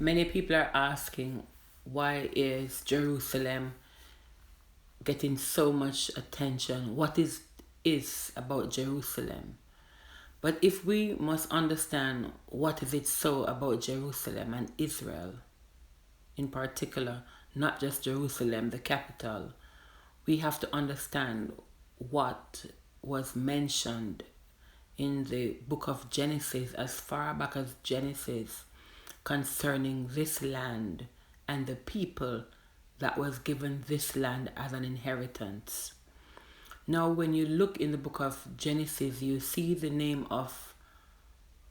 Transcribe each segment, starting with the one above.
Many people are asking, why is Jerusalem getting so much attention? What is about Jerusalem? But if we must understand what is it so about Jerusalem and Israel in particular, not just Jerusalem, the capital, we have to understand what was mentioned in the book of Genesis, as far back as Genesis, concerning this land and the people that was given this land as an inheritance. Now, when you look in the book of Genesis, you see the name of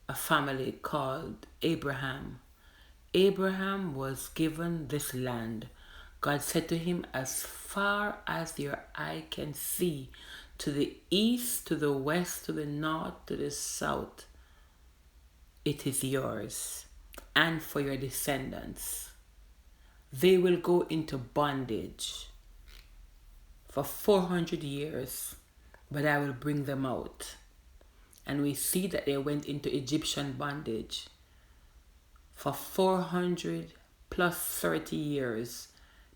a family called Abraham. Abraham was given this land. God said to him, as far as your eye can see, to the east, to the west, to the north, to the south, it is yours and for your descendants. They will go into bondage for 400 years, but I will bring them out. And we see that they went into Egyptian bondage for 400 plus 30 years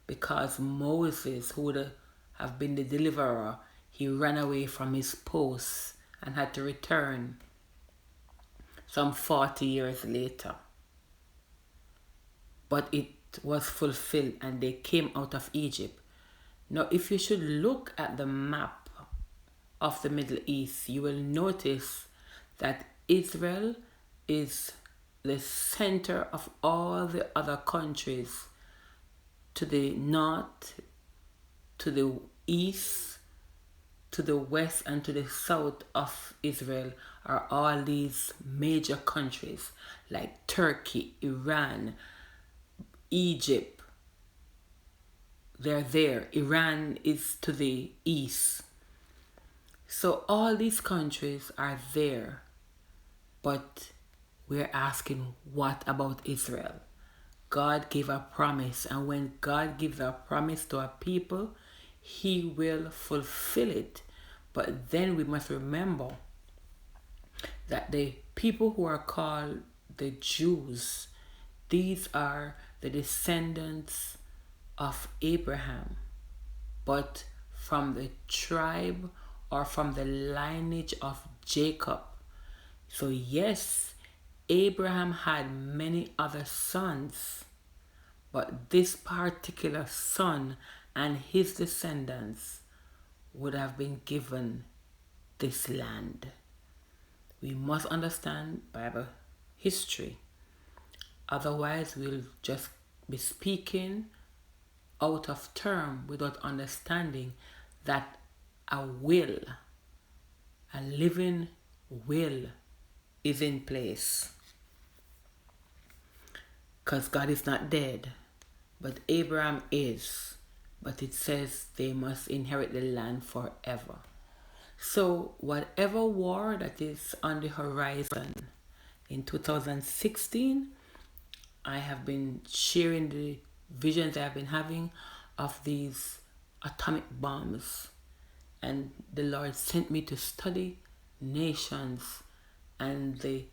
because Moses, who would have been the deliverer, he ran away from his post and had to return some 40 years later. But it was fulfilled and they came out of Egypt. Now, if you should look at the map of the Middle East, you will notice that Israel is the center of all the other countries. To the north, to the east, to the west, and to the south of Israel are all these major countries like Turkey, Iran, Egypt. They're there. Iran is to the east. So all these countries are there. But we're asking, what about Israel? God gave a promise, and when God gives a promise to a people, He will fulfill it. But then we must remember that the people who are called the Jews, these are the descendants of Abraham, but from the tribe or from the lineage of Jacob. So yes, Abraham had many other sons, but this particular son and his descendants would have been given this land. We must understand Bible history. Otherwise, we'll just be speaking out of term without understanding that a will, a living will, is in place. Because God is not dead, but Abraham is. But it says they must inherit the land forever. So whatever war that is on the horizon, in 2016, I have been sharing the visions I've been having of these atomic bombs. And the Lord sent me to study nations and the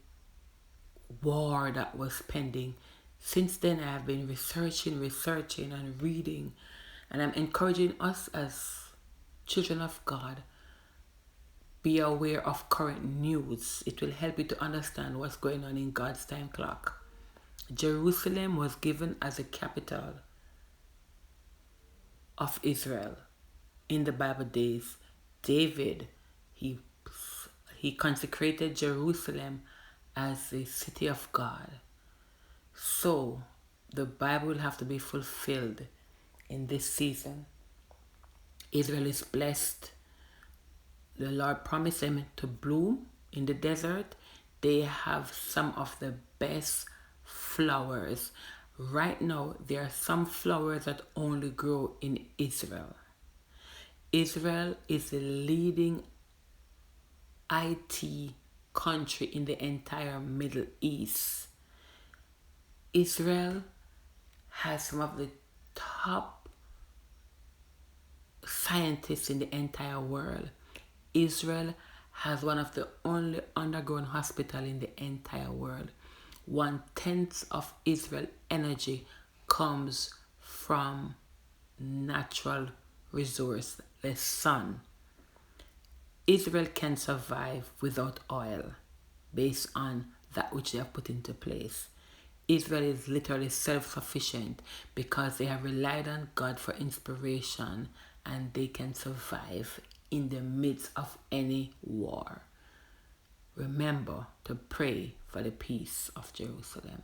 war that was pending. Since then, I have been researching and reading. And I'm encouraging us as children of God, be aware of current news. It will help you to understand what's going on in God's time clock. Jerusalem was given as a capital of Israel in the Bible days. David, he consecrated Jerusalem as the city of God. So the Bible will have to be fulfilled in this season. Israel is blessed. The Lord promised them to bloom in the desert. They have some of the best flowers. Right now, there are some flowers that only grow in Israel. Israel is the leading IT country in the entire Middle East. Israel has some of the top scientists in the entire world. Israel has one of the only underground hospitals in the entire world. 1/10 of Israel energy comes from natural resource, the sun. Israel can survive without oil based on that which they have put into place. Israel is literally self-sufficient because they have relied on God for inspiration, and they can survive in the midst of any war. Remember to pray for the peace of Jerusalem.